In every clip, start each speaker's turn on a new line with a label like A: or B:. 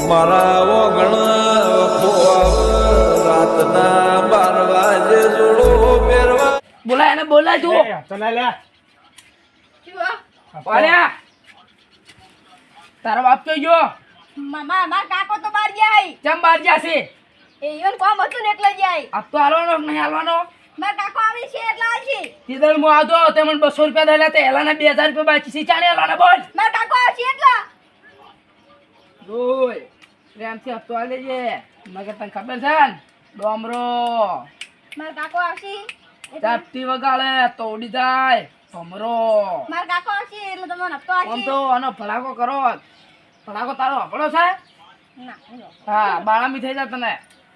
A: મારા ઓગણા રાતના 12 વાગે જોડો મેરવા
B: બોલાય એને બોલાય તું
C: ચલા લે
B: બોલ્યા તારો બાપ તો જો
D: મારા કાકો તો બહાર જાય
B: ચમ બહાર જાશે
D: એ ઈવન કોમ હતું ને એટલે જાય
B: આપ તો હાલવાનો કે નહીં હાલવાનો
D: મારા કાકો આવે છે એટલે આવશે
B: તીધર હું આવતો તે મને 200 રૂપિયા દેલા તે એલાના 2000 રૂપિયા બાકી છે ચાણે હાલવાના બોલ
D: મારા કાકો આવશે એટલે
B: રોય પ્રેમથી હપ્તો આ લેજે મગર તને ખબર છે ને ડોમરો
D: મારા કાકો આવશે
B: ચાપટી વગાડે તો ઉડી જાય ભમરો
D: મારા કાકો આવશે એટલે તમને હપ્તો
B: આમ
D: આવશે
B: તો આનો ફડાકો કરો ફડાકો તારો હપડો છે
D: ના
B: હા બાળામી થઈ જાય તને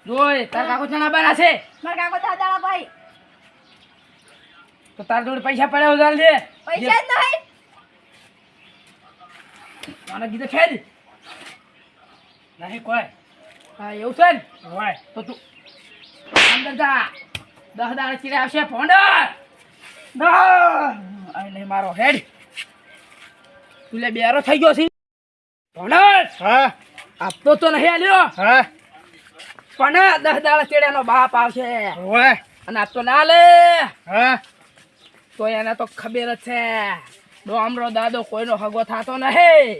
B: જોઈ તાર કાકો ચણા બના છે
D: મારા કાકો દાદા ભાઈ
B: તો તાર જોડે પૈસા પડ્યા ઉધાર લે
D: પૈસા જ નહીં
B: મને કીધું ખેડ નહીં કોઈ હા એવું છે ને
C: હોય
B: તો તું અંદર જા 10 દાડા ચીરે આવશે ફોંડર નહીં મારો હેડ તું લે બેરો થઈ ગયો છે ફોંડર
C: હા
B: આપતો તો નહીં આલ્યો
C: હા
B: પણ 10 દાડા ચીડેનો બાપ આવશે
C: હોય
B: અને આપતો ના લે
C: હા
B: તો એને તો ખબર જ છે ડોમરો દાદો કોઈનો હગો થતો નહીં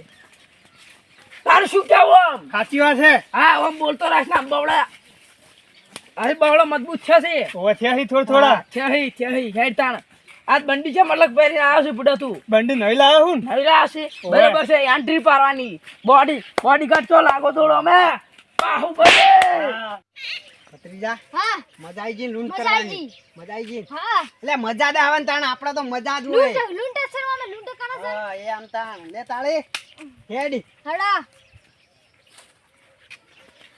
B: તારું શું કેવું આમ
C: સાચી વાત છે
B: હા આમ બોલતો રાખ ના બવડા અરે બવડો મજબૂત છે
C: ઓછ્યાથી થોડા
B: છેહી હેડ તાણ આજ બંડી છે મલક પહેરીને આવ્યો છે બુડા તું
C: બંડી નહીં લાવ્યો હું
B: નવી લાવશે બરાબર છે એન્ટ્રી પાડવાની બોડીગાર્ડ તો લાગો થોડો અમે બાહુબલી
C: ભત્રીજા
D: હા
C: મજા આવી ગઈ લૂંટ
D: મજા આવી
C: કરવાની મજા આવી ગઈ
D: હા
C: એટલે મજા દે આવે ને તાણ આપણે તો મજા જ હોય
D: લૂંટ છે અમે લૂંટ કરે છે
C: હા એ આમ તાણ લે તાળી હેડી
D: હડા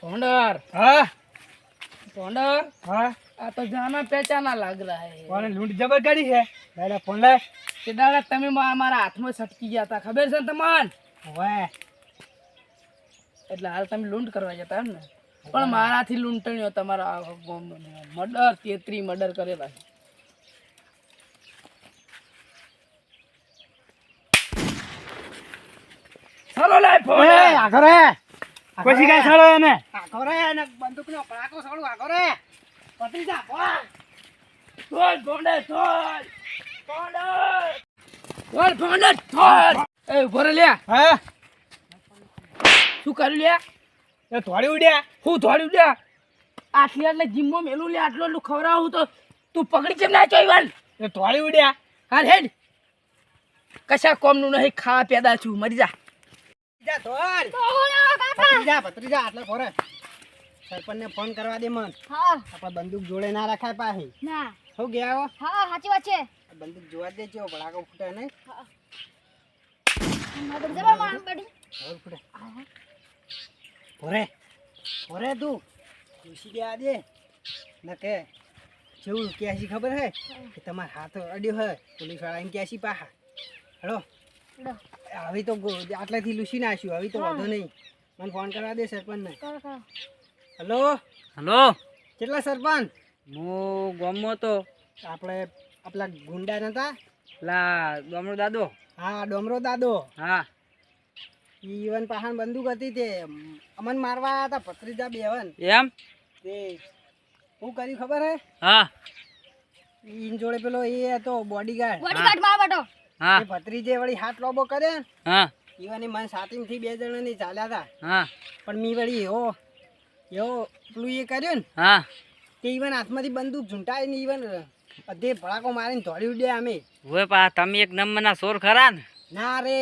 B: ભોંડર
C: હા
B: ભોંડર
C: હા
B: આ તો જાના પહેચાના લાગ રહા હે
C: કોને લૂંટ જબર કરી છે દાદા ફોન લે
B: તે દાડા તમે મારા હાથમાં છટકી ગયા હતા ખબર છે ને તમને
C: હોય
B: એટલે હાલ તમે લૂંટ કરવા જતા એમ ને પણ મારાથી લૂંટણીઓ તમારા મર્ડર 33 મર્ડર કરેલા છે ચાલો લે ફોન
C: આગળ રે પછી કાઈ છોડો એને આગળ રે અને બંદૂકનો પડાકો છોડું આગળ રે ભત્રીજા બોલ
B: બોલ ભોંડર બોલ ભોંડર ભોંડર બોલ એ ઉભો રે લે
C: હા
B: શું કર્યું લે
C: એ થોડી ઉડ્યા
B: હું દોડ્યું લે આટલી એટલે જીમમાં મેલું લે આટલું આટલું ખવડાવું તો તું પકડી કેમ ના ચોઈવાલ
C: એ થોડી ઉડ્યા
B: હાલ હેડ કશા કોમનું નહીં ખાવા પેદા છું મરી જા
C: જા ધોર ભત્રીજા આટલે ફોરે સરપંચને ફોન કરવા દે મન
D: હા
C: આપણે બંદૂક જોડે ના રખાય પાહી
D: ના
C: હો ગયા હો
D: હા સાચી વાત છે
C: બંદૂક જોવા દે ચો ભડાકો ફૂટે નહીં
D: મારે જબર માર બડી
C: હવે ફૂટે ફોરે ફોરે તું ખુશી દે દે ન કે જેવું ક્યાસી ખબર હે કે તમારા હાથ અડ્યો હે પોલીસ વાળા એમ ક્યાસી પાહા હેડો હવે તો આટલેથી લૂસી નાખ્યું હવે તો વાંધો નહીં મને ફોન કરવા દે સરપંચને હેલો
B: હલો
C: કેટલા સરપંચ
B: હું ગામમાં તો
C: આપણે આપલા ગુંડા નતા
B: લા ગામનો દાદો
C: હા ડોમરો દાદો
B: હા
C: ઈવન પાહન બંદૂક હતી તે અમન મારવા આવ્યા હતા ભત્રીજા બેવન
B: એમ
C: તે શું કર્યું ખબર હે
B: હા
C: ઈન જોડે પેલો એ હતો બોડીગાર્ડ
D: બોડીગાર્ડ માર બટો
B: હા
C: એ ભત્રીજે વળી હાથ લોબો કરે ને
B: હા
C: ઈવન મન સાતીમ થી 2 જણાની ચાલ્યા હતા
B: હા
C: પણ મી વળી એવો પેલું એ કર્યું ને
B: હા
C: તે ઈવન હાથમાંથી બંદૂક ઝૂંટાઈ ને ઈવન અધે ભડાકો મારીને દોડી ઉડ્યા અમે
B: હવે પા તમે એક નંબરના સોર ખરા ને
C: ના રે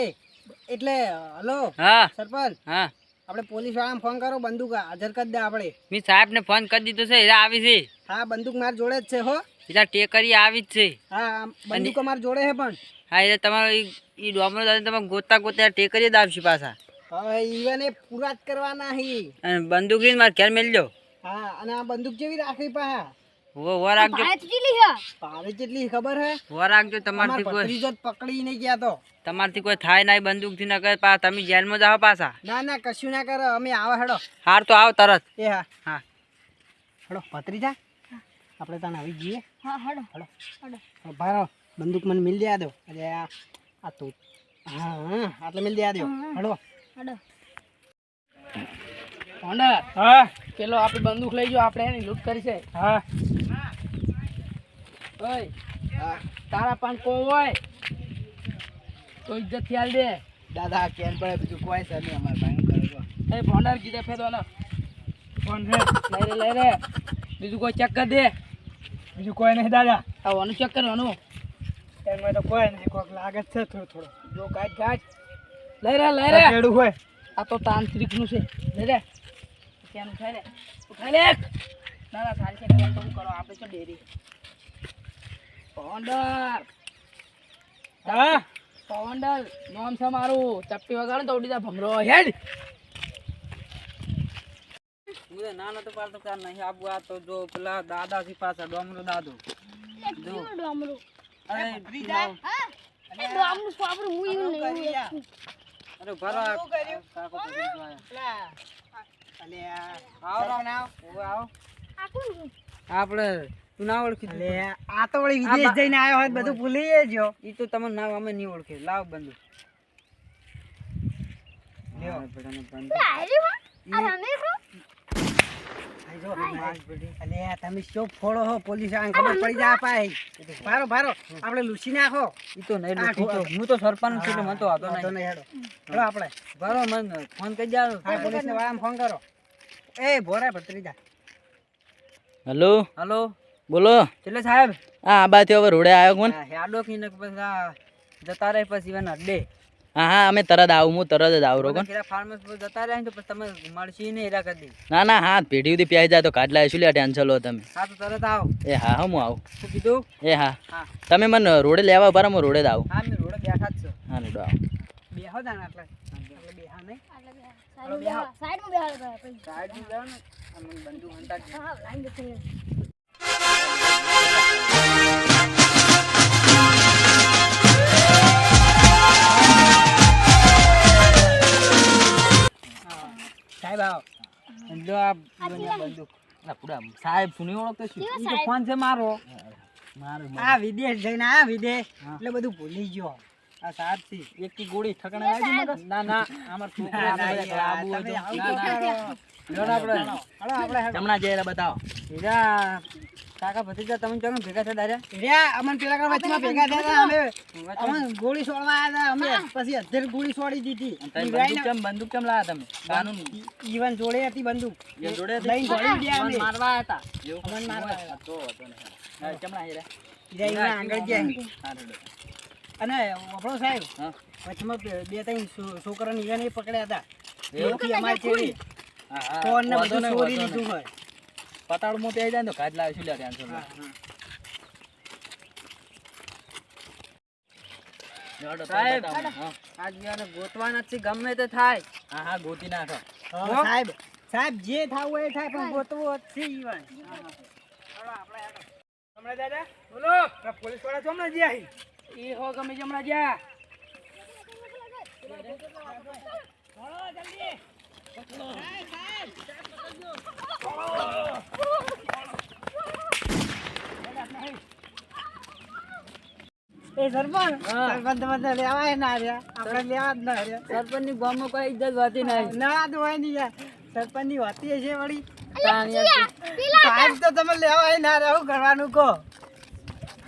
C: એટલે હલો
B: હા
C: સરપંચ
B: હા
C: આપણે પોલીસ વાળાને ફોન કરો બંદૂક હાજર કરી દે આપણે
B: મેં સાહેબને ફોન કરી દીધો છે હીરા આવી છે
C: હા બંદૂક માર જોડે જ છે હો
B: હીરા ટેકરી આવી જ છે
C: હા બંદૂક અમાર જોડે છે પણ
B: હા એટલે તમારો એ ડોમરો દાદા તમે ગોતા ટેકરી જ આવશે પાછા
C: હવે ઈવન એ પૂરા જ કરવાના હી
B: અને બંદૂક લઈને મારે ઘેર મેળજો
C: હા અને આ બંદૂક જેવી રાખવી પા
B: વો રાખજો
D: ભાઈ ચીલી છે
C: ભાવે કેટલી ખબર હે
B: વો રાખજો તમારથી કોઈ
C: ભત્રીજો જ પકડી નહીં ગયા તો
B: તમારથી કોઈ થાય નહીં બંદૂકથી ન કરે પા તમે જેલમાં જાઓ પાછા
C: ના ના કશું ના કરો અમે આવા હેડો
B: હાર તો આવ તરત
C: એ હા
B: હા
C: હેડો ભત્રીજા આપણે તને આવી જઈએ
D: હા હડો
C: હેડો
D: હડો
C: ભારો બંદૂક મને મિલ દે દો અરે આ તો હા આટલે મિલ દે દો હેડો
D: હડો
B: હોન્ડા
C: હા
B: પેલો આપણી બંદૂક લઈ ગયો, આપણે એની લૂંટ કરી છે.
C: હા
B: ઓય તારા પણ કોઈ હોય તો ઇજ્જત ખ્યાલ દે.
C: દાદા કેન પડે બીજું કોઈ છે નહીં અમારે ભાઈ કરો
B: એ ભોંડાર કીધે ફેરવો ને
C: કોણ છે
B: લઈ રે બીજું કોઈ ચેક કરી દે.
C: બીજું કોઈ નહીં દાદા
B: આવવાનું ચેક કરવાનું.
C: એમાં તો કોઈ નહીં કોક લાગે છે થોડો
B: જો કાઢ લઈ રે
C: કેડું હોય
B: આ તો તાંત્રિક નું છે. લઈ રે કેમ ઉઠાઈ લે ના સારી છે. કેમ તો કરો આપણે તો ડેરી ભોંડાર
C: હા
B: પવંડર નામ છે મારું. ચપટી વગાડો તો ઉડી જા ભમરો હેડ.
E: મુझे નાનો તો પાડતો કાર નહીં આપવું. આ તો જો પેલા દાદા થી પાછા ડોમરો દાદો જો
D: ડોમરું
E: અરે
D: હા એ ડોમરું સ્વાબરું હું એવું નહીં
E: અરે ભરા કાકો તો જો આયા આવો રાવ ના આવો
D: આ કોણ
E: આપણે તું ના ઓળખી
C: લે આ તો વળી વિદેશ જઈને આવ્યો હોય બધું ભૂલી ગયો
E: ઈ તો તમને નામ અમે નહીં ઓળખે. લાવ બંદૂક લ્યો બધાને બંદૂક
D: આ રમે કો
C: અલે તમે શું ફોડો હો પોલીસ આને ખબર પડી જાય પાય ભારો આપણે લૂસી નાખો
E: ઈ તો નહીં લૂંટી તો હું તો સરપંચ છું એટલે મને તો વાંધો
C: વાંધો
E: નહીં.
C: નહીં હેડો આપણે
E: ભરો મને ફોન કરી જાવ.
C: હા પોલીસને વાળાને ફોન કરો. એ ભોરા ભત્રીજા
A: હલો
E: હલો
A: બોલો.
E: એટલે સાહેબ
A: આ બાથી હવે રોડે આવ્યો કોણ?
E: હેડો કી ને પછી આ જતા રહે પછી એના અડ્ડે
A: હા અમે તરત આવું, હું તરત જ આવું રોકન.
E: ફાર્મસ પર જતા રહ્યા ને તો પછી તમે મળશી ને એરા કરી દે.
A: ના હાથ પેઢી સુધી પ્યાઈ જાય તો કાઢ લાવીશું. લે ટેન્શન લો તમે.
E: હા તો તરત આવો.
A: એ હા હું આવું.
E: શું કીધું?
A: એ હા
E: હા
A: તમે મને રોડે લેવા પર હું રોડે જ આવું.
E: હા મેં રોડે બેઠા જ છો.
A: હા રોડે આવું.
C: બેહો જાણ એટલે બેહા નહીં
D: સાઈડમાં બેહાડો પછી
E: સાઈડ માં જાવ ને અમને બંદૂક હંતા જ.
D: હા લાઈન બેઠી
C: સાહેબ આવો
E: જો આ બંદૂક
A: ના પુડા સાહેબ સુની ઓળખતો શું?
E: ઈ તો ફોન છે મારો.
C: આ વિદેશ જઈને આ વિદેશ એટલે બધું ભૂલી ગયો.
E: આ સાહેબ થી એક કી ગોળી ઠકણે લાગી મને. ના ના અમાર છોકરા આબુ હોય તો ના ના જો ને આપણે
C: હાલો આપણે
A: જમણા જઈને બતાવો.
E: હીરા કાકા ભતીજા તમે ચાલો ભેગા થયા દાદા.
C: રહ્યા અમન પેલા કર વચમાં ભેગા થયા હતા અમે અમન ગોળી છોડવા આવ્યા હતા અમે પછી અધેર ગોળી છોડી દીધી
A: બંદૂક કેમ લાયા તમે? કાનૂન
C: ઈવન જોડે હતી બંદૂક
A: એ જોડે હતી?
C: લઈને દોડી ગયા અમે
E: મારવા હતા.
C: અમન મારવા
A: તો હતો ને. હા, જમણા હીરા.
C: ઈવન આગળ ગયા
A: હા રોડે.
C: અને આપણો સાહેબ
A: હા.
C: વચમાં બે ત્રણ છોકરાને ઈવન એ પકડ્યા હતા
A: એવું?
C: એથી અમારે ચેડી
A: હા, હા.
C: ફોન ને
A: વાંધો
C: બધું
A: નહીં,
C: ચોરી
A: વાંધો
C: લીધું
A: નહીં.
C: હોય
A: પતાળમાં પ્યાઈ જાય ને તો કાઢ લાવીશું. લે ટેન્શન લો. હેડો, તમે
E: સાહેબ.
A: બતાવો. હા.
E: આજ યાર ગોતવા નથી ગમે તે થાય.
A: હા હા ગોતી નાખો.
C: હા, સાહેબ જે થાવું હોય એ થાય પણ ગોતવું છે ઈવન હમણાં દાદા બોલો પોલીસ વાળા છો હમણાં જ્યાં
B: એ હો ગમે જમણા જા.
C: એ સરપંચ સરપંચ તો લેવાય ના રહ્યા આપણે લેવા જ ના રહ્યા
E: સરપંચ ની ગામમાં કોઈ ઇજ્જત હોતી નહીં.
C: ના તો હોય નહીં યાર સરપંચ ની હોતી હશે વળી
E: તાણિયા
C: સાહેબ તો તમે લેવાય ના રહ્યા શું કરવાનું કહો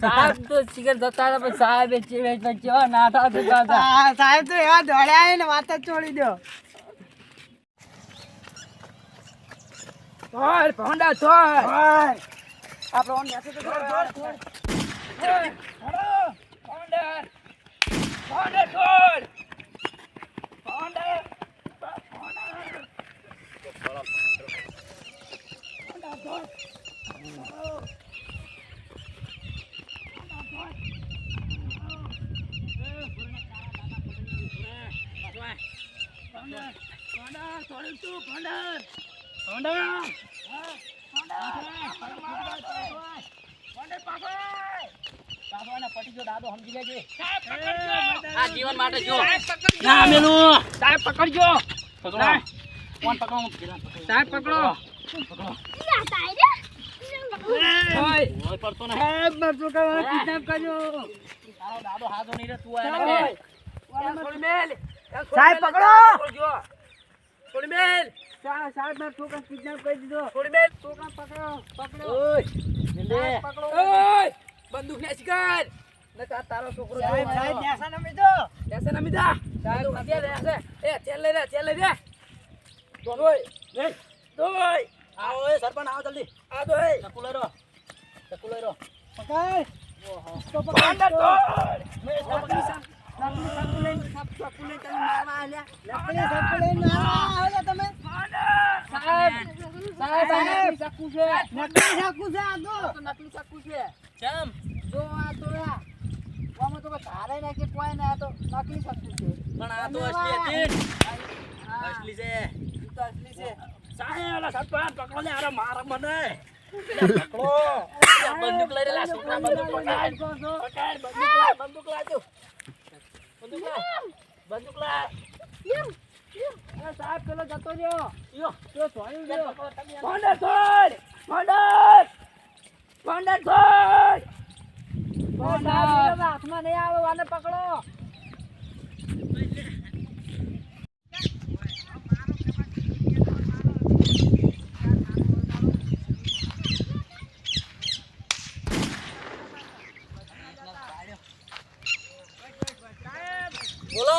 E: સાહેબ તો શિખર જતા હતા પણ સાહેબ કેવા નાઠા થતા હતા.
C: હા, સાહેબ તો એવા દોડ્યા ને વાત જ છોડી દો
B: થોડ ભોંડા થોડ.
C: ઓય,
B: આપણે ઓન બેસે તો થોડ થોડ. ભોંડા થોડ.
A: આ જીવન માટે જો. ના મેલું.
B: સાહેબ પકડજો.
A: પકડો. કોણ પકડો?
B: સાહેબ પકડો.
D: યા તાઈ
B: ઓય
A: ઓય પડતો નહીં.
C: સાહેબ મારો છોકરાને kidnap કર્યો.
A: તારો દાદો હાથો નહીં રે તું આને કે.
B: થોડી મેલ.
C: સાહેબ પકડો.
B: થોડી મેલ.
C: સાહેબ મારા છોકરા કિડનેપ કરી દીધો.
B: થોડી બેન
C: છોકરા પકડો.
E: ઓય જલ્દી
B: ઓય બંદૂક ને શિકાર નકા તારો છોકરો
C: સાહેબ સાહેબ નેસા નમી દો.
B: લેસે નમી જા સાહેબ અત્યારે લેસે એ ચેલ લઈ રે દોય દોય
E: આવો એ સરપંચ આવો જલ્દી
B: આ દોય
E: ચકુ લઈ રહ્યો
C: પકડ. તો
B: પાંડા
C: પકડ.
B: દોય
C: નકલી સાકુ લઈને તમે મારવા આલ્યા. નકલી સાકુ લઈને મારવા આલ્યા તમે.
B: સાહેબ સાહેબ આ નકલી ચાકુ છે
C: નકલી સાકુ છે આ તો.
B: તો નકલી ચાકુ છે
E: ચમ
C: જો આ તો આ. આમાં તો કોઈ ધારે ના કે કોઈ ના, આ તો નકલી સાકુ છે.
E: પણ આ તો અસલી હતી અસલી છે
C: ઈ તો અસલી છે.
B: સાહેબ ઓલા સરપંચ પકડો ને અરે માર મને
E: પકડો
B: બંદૂક લઈ રેલા છોકરા બંદૂક પકડ બંદૂક લા તું બંદૂક લા
C: એ સાહેબ પેલો જતો રહ્યો.
B: યો
C: તો ધોયું ગયો.
B: પાંડા છોડ પાંડા છોડ
C: સાહેબ, હાથમાં નહીં આવે, આને પકડો.
E: બોલો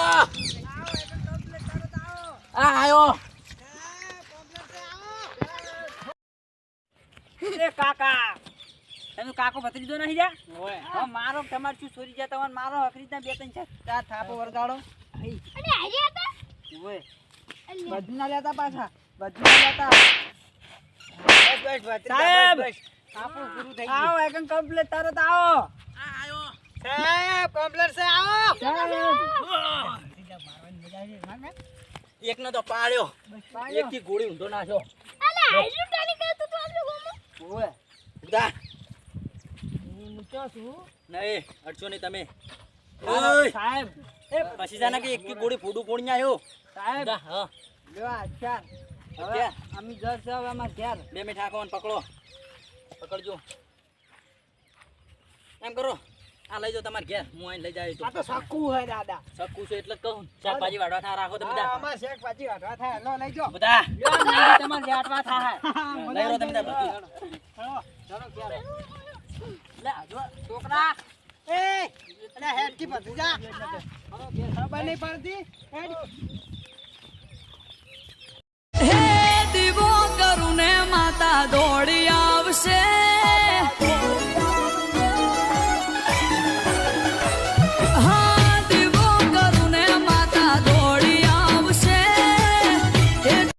E: આ આયો
C: એ કાકા, તમે કાકો ભત્રીજો નહીં જા? હા, મારો તમારે શું ચોરી જતા હોય, મારો હકરીના બે ત્રણ ચાર થાપો વરગાડો.
D: અને હારી હતા
C: ઓય,
D: અલ્યા.
C: બધું ના લેતા પાછા, બધું ના લેતા. સાહેબ, આપણું પૂરું થઈ ગયું. આવો એકમ કમ્પ્લીટ તરત આવો. સાહેબ, કમ્પ્લીટ છે, આવો.
E: એકનો તો પાડ્યો એક થી ગોળી ઊંધો નાખ્યો
D: અલે હારી ટાણી કરતો તો આપણે ગોમો
C: ઓય,
E: ઉડા
C: હું મૂક્યો છું.
E: નહીં અડશો નહીં તમે
C: ઓય,
E: ઓય
C: સાહેબ,
E: પછી જાના કે એક થી ગોળી ફૂડું પોણી આવ્યો
C: સાહેબ,
E: હા
C: લ્યો આ ચાર. હવે
E: ક્યાં?
C: અમે જર છે, હવે અમારે ઘેર.
E: 2 મિનિટ આખો પકડો પકડજો એમ કરો આ લઈ જાઓ તમારે ઘેર હું આઈને લઈ જાય
C: આ તો સાકુ હે દાદા.
E: શકું છું એટલે જ કહું શાકભાજી વાળવા થા રાખો તમે
C: આ
E: બધા
C: અમાર શેક પાછી વાટવા થાય. લો, લઈ જાઓ.
E: બધા
C: લ્યો, નાની તમારે જાટવા થાય.
E: લઈ રહો તમે બધા બધું
C: ચાલો, ચાલો, ઘેર. લે, આ જો, છોકરા. એ, અલા, હેડકી ભત્રીજા. ખબર નહીં પડતી? હેડ.